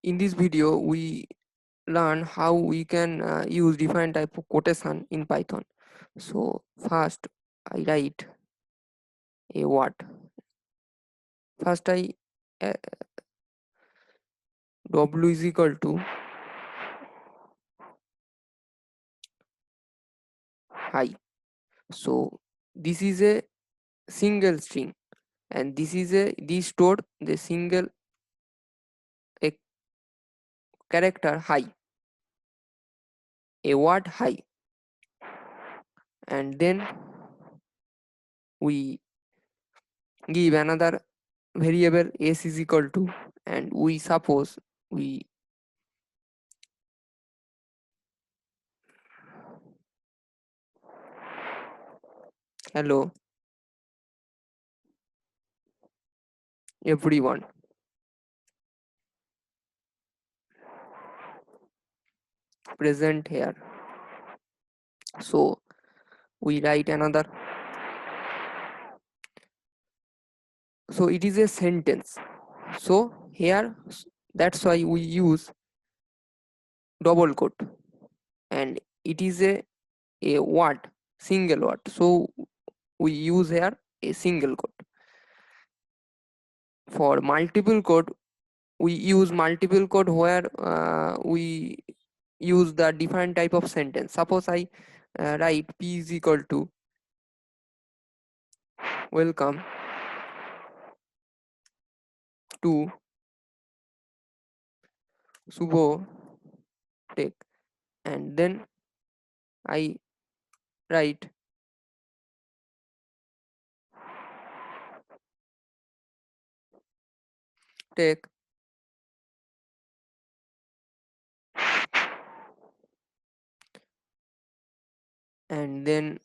In this video, we learn how we can use different type of quotation in Python. So first, I write a word. First, I uh, W is equal to high. So this is a single string, and this stored the single a character high, a word high, and then we give another variable s is equal to, and we suppose we hello everyone present here. So we write another, so it is a sentence. So here, that's why we use double quote, and it is a word, single word, so we use here a single quote. For multiple quote, we use multiple quote where we use the different type of sentence. Suppose I write p is equal to welcome to Subho Tech, and then I write Tech, and then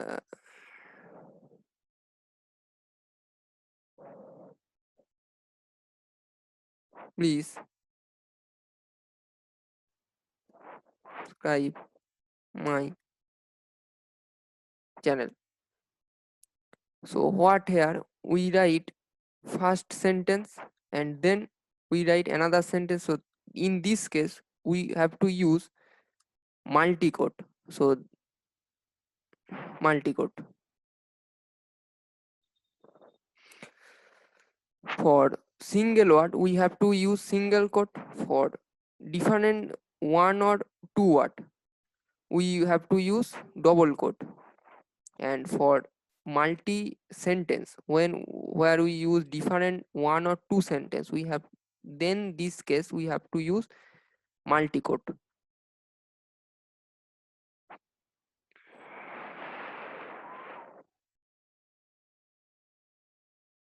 uh, please subscribe my channel. So what here we write first sentence, and then we write another sentence. So in this case we have to use multi-quote. So multi-quote. For single word we have to use single quote. For different one or two word we have to use double quote. And for multi sentence, when where we use different one or two sentence, we have, then this case we have to use multi quote.